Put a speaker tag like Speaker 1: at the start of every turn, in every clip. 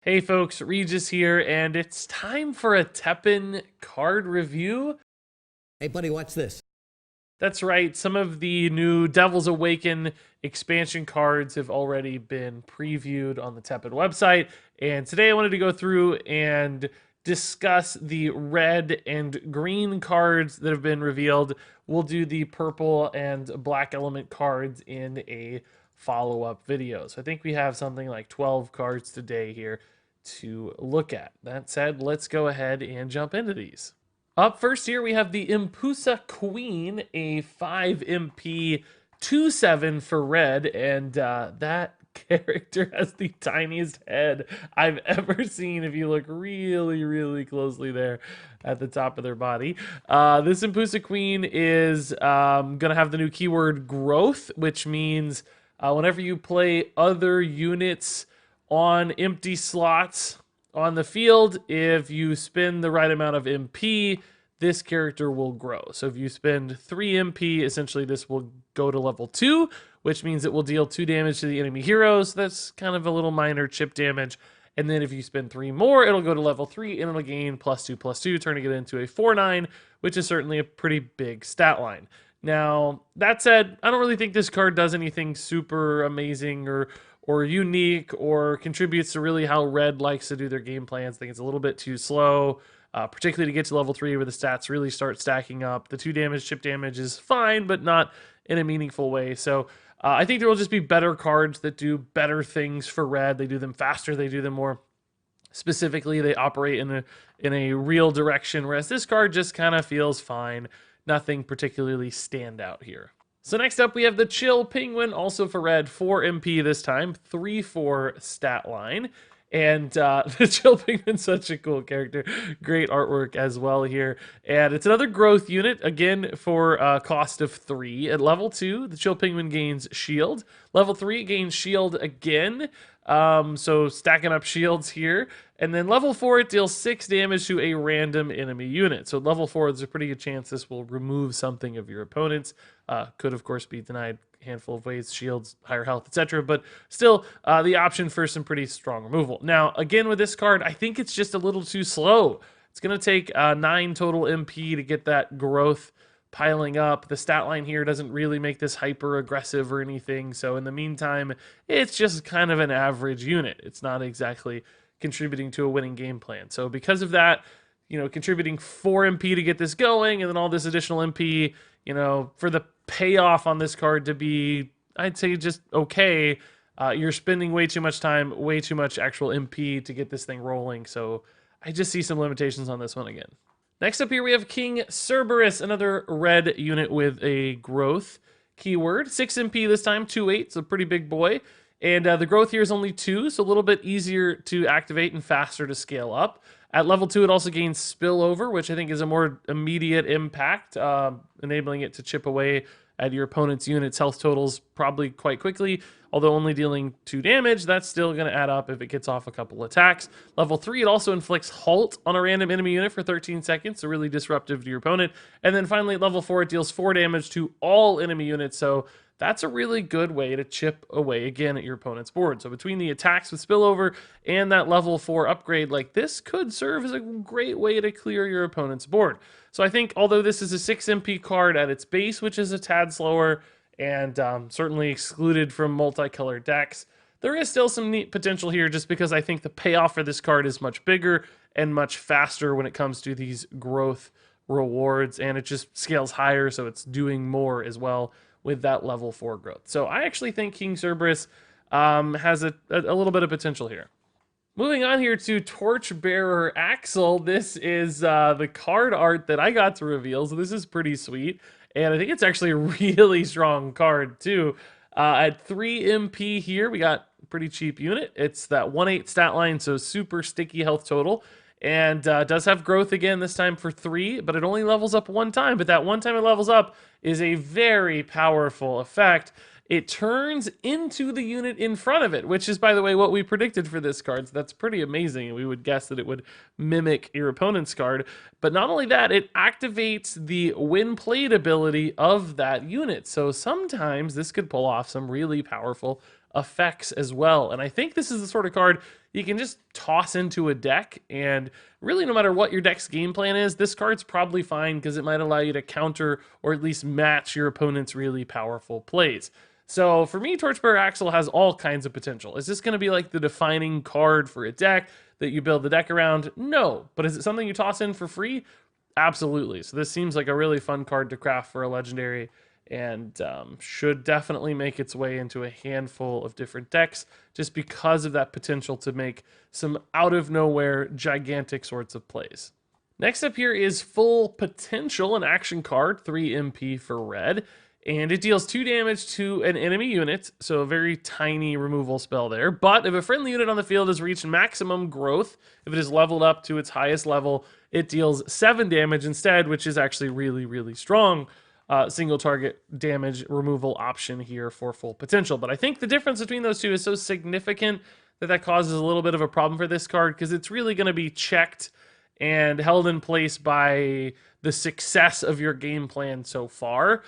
Speaker 1: Hey folks, Regis here, and it's time for a Teppen card review.
Speaker 2: Hey, buddy, watch this.
Speaker 1: That's right, some of the new Devils Awaken expansion cards have already been previewed on the Teppen website, and today I wanted to go through and discuss the red and green cards that have been revealed. We'll do the purple and black element cards in a follow-up video. So I think we have something like 12 cards today here to look at. That said, let's go ahead and jump into these. Up first here, we have the Impusa Queen, a 5 MP 2/7 for red, and that character has the tiniest head I've ever seen if you look really, really closely there at the top of their body. This Impusa Queen is going to have the new keyword growth, which means whenever you play other units on empty slots on the field, if you spend the right amount of MP, this character will grow. So if you spend 3 MP, essentially this will go to level 2, which means it will deal 2 damage to the enemy heroes. That's kind of a little minor chip damage. And then if you spend 3 more, it'll go to level 3 and it'll gain +2/+2, turning it into a 4/9, which is certainly a pretty big stat line. Now, that said, I don't really think this card does anything super amazing or unique or contributes to really how red likes to do their game plans. I think it's a little bit too slow, particularly to get to level 3 where the stats really start stacking up. The 2 damage, chip damage is fine, but not in a meaningful way. So I think there will just be better cards that do better things for red. They do them faster, they do them more specifically, they operate in a real direction, whereas this card just kind of feels fine. Nothing particularly stand out here. So next up, we have the Chill Penguin, also for red, 4 MP this time, 3/4 stat line. And the Chill Penguin's such a cool character. Great artwork as well here. And it's another growth unit, again, for a cost of 3. At level 2, the Chill Penguin gains shield. Level 3 gains shield again. So stacking up shields here. And then level 4, it deals 6 damage to a random enemy unit. So level 4, there's a pretty good chance this will remove something of your opponent's. Could, of course, be denied a handful of ways, shields, higher health, etc. But still, the option for some pretty strong removal. Now, again, with this card, I think it's just a little too slow. It's going to take 9 total MP to get that growth piling up. The stat line here doesn't really make this hyper aggressive or anything. So in the meantime, it's just kind of an average unit. It's not exactly contributing to a winning game plan. So because of that, contributing 4 MP to get this going, and then all this additional MP, for the payoff on this card to be, I'd say, just okay, you're spending way too much time, way too much actual MP to get this thing rolling. So I just see some limitations on this one again. Next up here, we have King Cerberus, another red unit with a growth keyword. 6 MP this time, 2/8, so pretty big boy. And the growth here is only 2, so a little bit easier to activate and faster to scale up. At level 2, it also gains spillover, which I think is a more immediate impact, enabling it to chip away at your opponent's unit's health totals probably quite quickly. Although only dealing 2 damage, that's still going to add up if it gets off a couple attacks. Level 3, it also inflicts halt on a random enemy unit for 13 seconds, so really disruptive to your opponent. And then finally, at level 4, it deals 4 damage to all enemy units, so that's a really good way to chip away again at your opponent's board. So between the attacks with spillover and that level 4 upgrade, like this could serve as a great way to clear your opponent's board. So I think although this is a 6 MP card at its base, which is a tad slower and certainly excluded from multicolored decks, there is still some neat potential here just because I think the payoff for this card is much bigger and much faster when it comes to these growth rewards, and it just scales higher, so it's doing more as well with that level 4 growth. So I actually think King Cerberus has a little bit of potential here. Moving on here to Torchbearer Axel. This is the card art that I got to reveal, so this is pretty sweet. And I think it's actually a really strong card too. At 3 MP here, we got a pretty cheap unit. It's that 1/8 stat line, so super sticky health total. And does have growth again, this time for 3, but it only levels up 1 time. But that 1 time it levels up is a very powerful effect. It turns into the unit in front of it, which is, by the way, what we predicted for this card. So that's pretty amazing. We would guess that it would mimic your opponent's card. But not only that, it activates the when played ability of that unit. So sometimes this could pull off some really powerful effects as well. And I think this is the sort of card you can just toss into a deck, and really no matter what your deck's game plan is, this card's probably fine because it might allow you to counter or at least match your opponent's really powerful plays. So for me, Torchbearer Axel has all kinds of potential. Is this going to be like the defining card for a deck that you build the deck around? No. But is it something you toss in for free? Absolutely. So this seems like a really fun card to craft for a legendary, and should definitely make its way into a handful of different decks just because of that potential to make some out of nowhere gigantic sorts of plays. Next up here is Full Potential, an action card, 3 MP for red. And it deals 2 damage to an enemy unit, so a very tiny removal spell there. But if a friendly unit on the field has reached maximum growth, if it is leveled up to its highest level, it deals 7 damage instead, which is actually really, really strong single target damage removal option here for Full Potential. But I think the difference between those two is so significant that that causes a little bit of a problem for this card, because it's really going to be checked and held in place by the success of your game plan so far.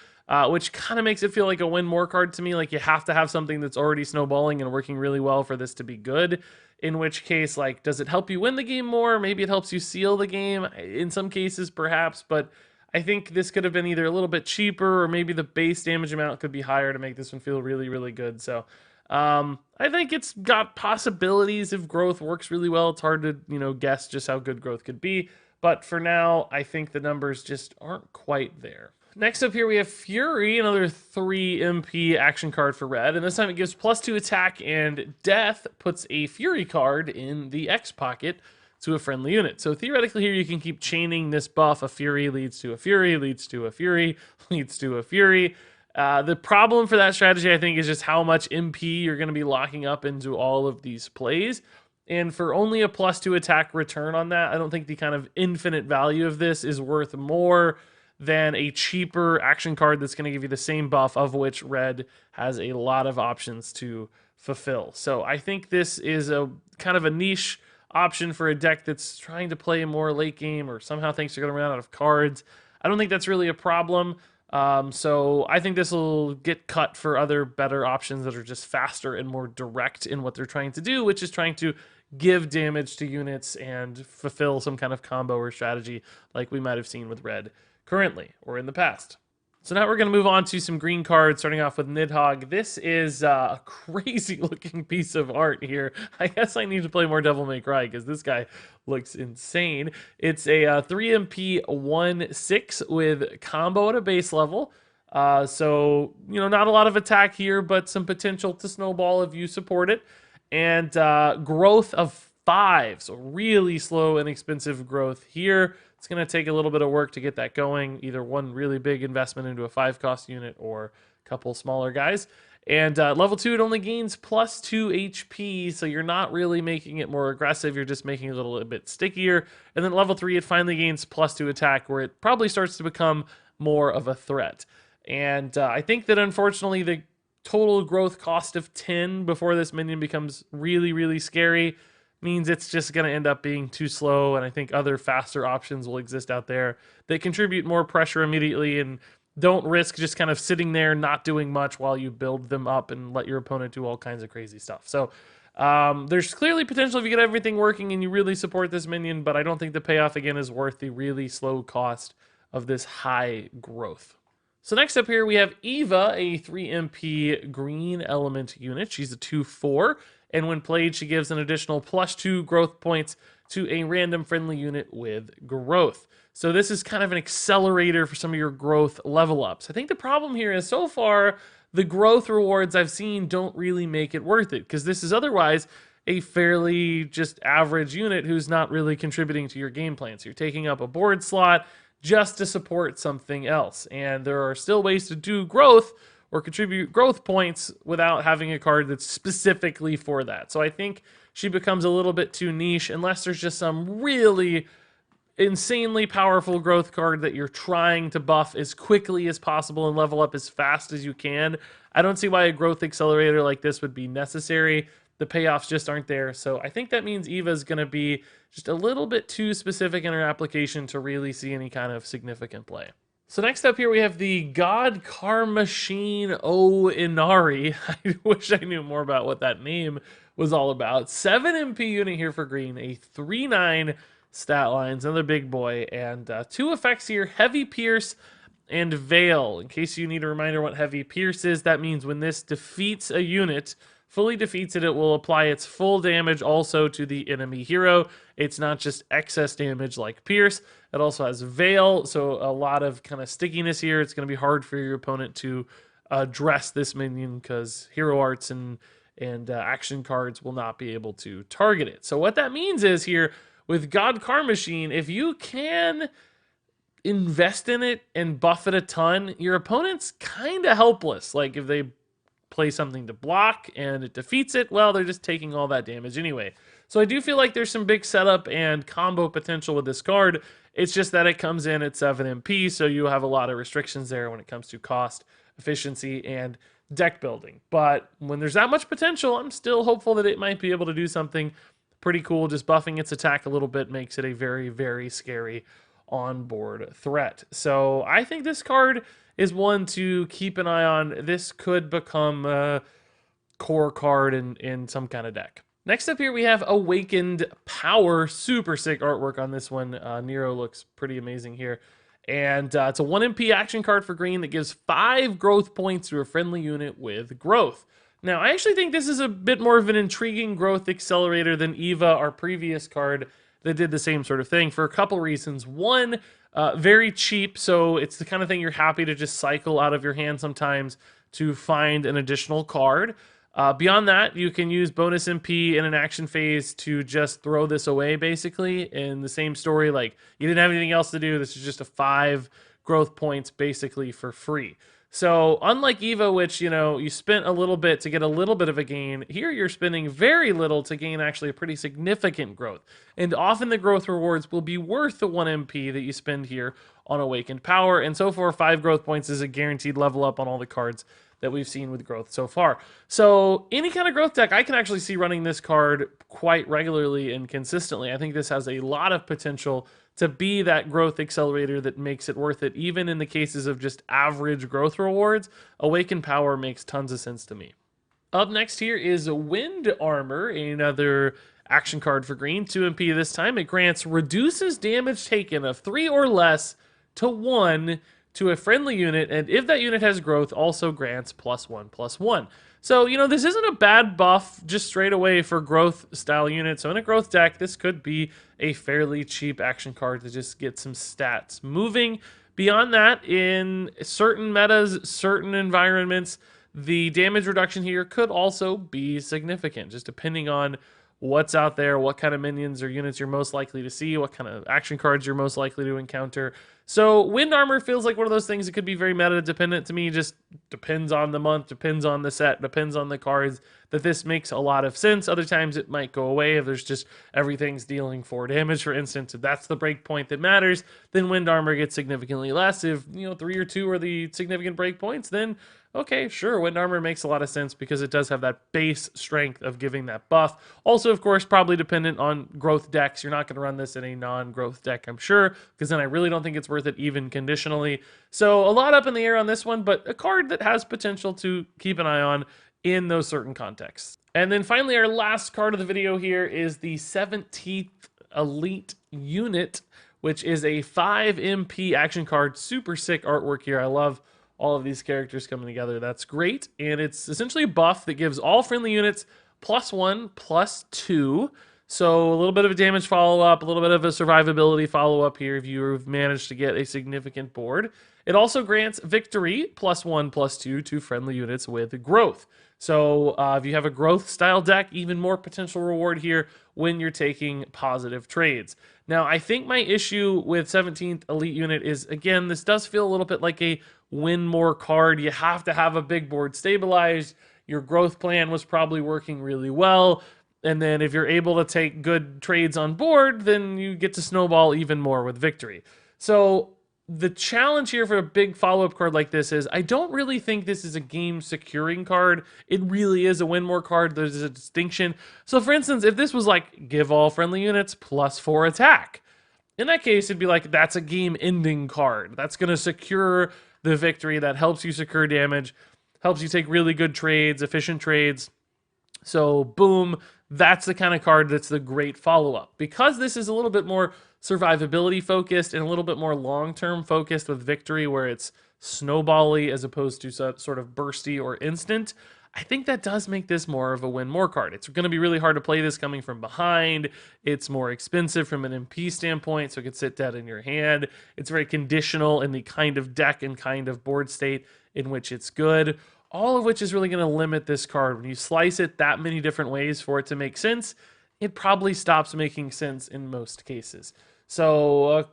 Speaker 1: Which kind of makes it feel like a win more card to me. Like you have to have something that's already snowballing and working really well for this to be good. In which case, like, does it help you win the game more? Maybe it helps you seal the game in some cases, perhaps. But I think this could have been either a little bit cheaper, or maybe the base damage amount could be higher to make this one feel really, really good. So I think it's got possibilities if growth works really well. It's hard to, guess just how good growth could be. But for now, I think the numbers just aren't quite there. Next up here, we have Fury, another 3 MP action card for red. And this time it gives +2 attack, and death puts a Fury card in the X pocket to a friendly unit. So theoretically here, you can keep chaining this buff. A Fury leads to a Fury, leads to a Fury, leads to a Fury. The problem for that strategy, I think, is just how much MP you're going to be locking up into all of these plays. And for only a +2 attack return on that, I don't think the kind of infinite value of this is worth more than a cheaper action card that's going to give you the same buff, of which red has a lot of options to fulfill. So I think this is a kind of a niche option for a deck that's trying to play more late game, or somehow thinks they're going to run out of cards. I don't think that's really a problem. So I think this will get cut for other better options that are just faster and more direct in what they're trying to do, which is trying to give damage to units and fulfill some kind of combo or strategy like we might have seen with red currently or in the past. So now we're going to move on to some green cards, starting off with Nidhogg. This is a crazy looking piece of art here. I guess I need to play more Devil May Cry because this guy looks insane. It's a 3 MP 1/6 with combo at a base level. So, not a lot of attack here, but some potential to snowball if you support it. And growth of 5, so really slow and expensive growth here. It's going to take a little bit of work to get that going, either one really big investment into a 5-cost unit or a couple smaller guys. And level 2, it only gains +2 HP, so you're not really making it more aggressive, you're just making it a little bit stickier. And then level 3, it finally gains +2 attack, where it probably starts to become more of a threat. And I think that unfortunately the total growth cost of 10 before this minion becomes really, really scary means it's just going to end up being too slow, and I think other faster options will exist out there that contribute more pressure immediately and don't risk just kind of sitting there not doing much while you build them up and let your opponent do all kinds of crazy stuff. So there's clearly potential if you get everything working and you really support this minion, but I don't think the payoff again is worth the really slow cost of this high growth. So next up here we have Eva, a 3 MP green element unit. She's a 2/4. And when played, she gives an additional +2 growth points to a random friendly unit with growth. So this is kind of an accelerator for some of your growth level ups. I think the problem here is so far, the growth rewards I've seen don't really make it worth it, because this is otherwise a fairly just average unit who's not really contributing to your game plan. So you're taking up a board slot just to support something else. And there are still ways to do growth or contribute growth points without having a card that's specifically for that. So I think she becomes a little bit too niche unless there's just some really insanely powerful growth card that you're trying to buff as quickly as possible and level up as fast as you can. I don't see why a growth accelerator like this would be necessary. The payoffs just aren't there. So I think that means Eva's going to be just a little bit too specific in her application to really see any kind of significant play. So next up here we have the God Car Machine O Inari. I wish I knew more about what that name was all about. 7 MP unit here for green, a 3/9 stat lines, another big boy, and 2 effects here, Heavy Pierce and Veil. In case you need a reminder what Heavy Pierce is, that means when this defeats a unit, fully defeats it, it will apply its full damage also to the enemy hero. It's not just excess damage like Pierce. It also has Veil, so a lot of kind of stickiness here. It's going to be hard for your opponent to address this minion because hero arts and action cards will not be able to target it. So what that means is here with God Car Machine, if you can invest in it and buff it a ton, your opponent's kind of helpless. Like if they play something to block and it defeats it, well, they're just taking all that damage anyway. So I do feel like there's some big setup and combo potential with this card. It's just that it comes in at 7 MP, so you have a lot of restrictions there when it comes to cost, efficiency, and deck building. But when there's that much potential, I'm still hopeful that it might be able to do something pretty cool. Just buffing its attack a little bit makes it a very, very scary on-board threat. So I think this card is one to keep an eye on. This could become a core card in some kind of deck. Next up here we have Awakened Power. Super sick artwork on this one. Nero looks pretty amazing here. And it's a 1 MP action card for green that gives 5 growth points to a friendly unit with growth. Now, I actually think this is a bit more of an intriguing growth accelerator than Eva, our previous card that did the same sort of thing for a couple reasons. One, very cheap, so it's the kind of thing you're happy to just cycle out of your hand sometimes to find an additional card. Beyond that, you can use bonus MP in an action phase to just throw this away, basically. In the same story, like, you didn't have anything else to do. This is just a 5 growth points, basically, for free. So, unlike Eva, which, you spent a little bit to get a little bit of a gain, here you're spending very little to gain actually a pretty significant growth. And often the growth rewards will be worth the 1 MP that you spend here on Awakened Power. And so far, 5 growth points is a guaranteed level up on all the cards that we've seen with growth so far. So any kind of growth deck, I can actually see running this card quite regularly and consistently. I think this has a lot of potential to be that growth accelerator that makes it worth it. Even in the cases of just average growth rewards, Awaken Power makes tons of sense to me. Up next here is Wind Armor, another action card for green, 2 MP this time. It grants reduces damage taken of 3 or less to 1 to a friendly unit, and if that unit has growth, also grants +1/+1. So, this isn't a bad buff just straight away for growth style units. So in a growth deck, this could be a fairly cheap action card to just get some stats moving. Beyond that, in certain metas, certain environments, the damage reduction here could also be significant, just depending on what's out there, what kind of minions or units you're most likely to see, what kind of action cards you're most likely to encounter. So Wind Armor feels like one of those things that could be very meta dependent to me. Just depends on the month, depends on the set, depends on the cards, that this makes a lot of sense. Other times it might go away if there's just everything's dealing 4 damage, for instance. If that's the break point that matters, then Wind Armor gets significantly less. If 3 or 2 are the significant break points, then okay, sure, Wind Armor makes a lot of sense because it does have that base strength of giving that buff. Also, of course, probably dependent on growth decks. You're not going to run this in a non-growth deck, I'm sure, because then I really don't think it's worth it even conditionally. So a lot up in the air on this one, but a card that has potential to keep an eye on in those certain contexts. And then finally, our last card of the video here is the 17th Elite Unit, which is a 5 MP action card. Super sick artwork here. I love all of these characters coming together. That's great. And it's essentially a buff that gives all friendly units +1/+2. So a little bit of a damage follow-up, a little bit of a survivability follow-up here if you've managed to get a significant board. It also grants victory +1/+2 to friendly units with growth. So if you have a growth style deck, even more potential reward here when you're taking positive trades. Now, I think my issue with 17th Elite Unit is, again, this does feel a little bit like a win more card. You have to have a big board stabilized. Your growth plan was probably working really well. And then if you're able to take good trades on board, then you get to snowball even more with victory. So the challenge here for a big follow-up card like this is I don't really think this is a game securing card. It really is a win more card. There's a distinction. So for instance, if this was like give all friendly units +4 attack, In that case, it'd be like, that's a game-ending card. That's going to secure the victory. That helps you secure damage, helps you take really good trades, efficient trades. So, boom, that's the kind of card that's the great follow-up. Because this is a little bit more survivability focused and a little bit more long-term focused with victory, where it's snowbally as opposed to sort of bursty or instant, I think that does make this more of a win more card. It's going to be really hard to play this coming from behind. It's more expensive from an MP standpoint, so it could sit dead in your hand. It's very conditional in the kind of deck and kind of board state in which it's good. All of which is really going to limit this card. When you slice it that many different ways for it to make sense, it probably stops making sense in most cases. So,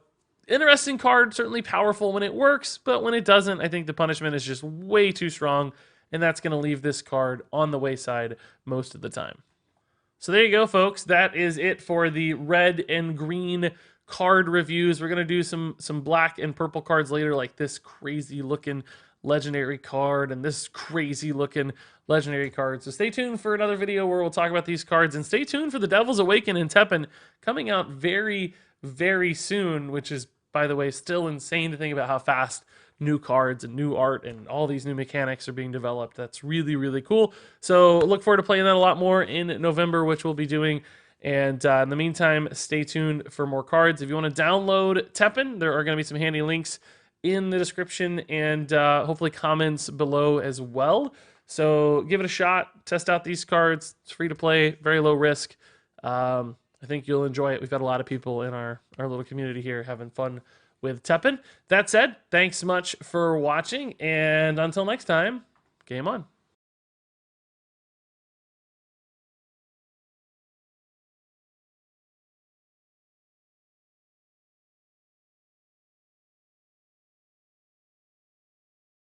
Speaker 1: interesting card, certainly powerful when it works, but when it doesn't, I think the punishment is just way too strong, and that's going to leave this card on the wayside most of the time. So there you go, folks. That is it for the red and green card reviews. We're going to do some black and purple cards later, like this crazy looking legendary card and this crazy looking legendary card. So stay tuned for another video where we'll talk about these cards, and stay tuned for the Devil's Awaken and Teppen coming out very, very soon, which is, by the way, still insane to think about how fast new cards and new art and all these new mechanics are being developed. That's really, really cool. So look forward to playing that a lot more in November, which we'll be doing. And in the meantime, stay tuned for more cards. If you want to download Teppen, there are going to be some handy links in the description and hopefully comments below as well. So give it a shot, test out these cards. It's free to play, very low risk. I think you'll enjoy it. We've got a lot of people in our little community here having fun with Teppen. That said, thanks much for watching, and until next time, game on.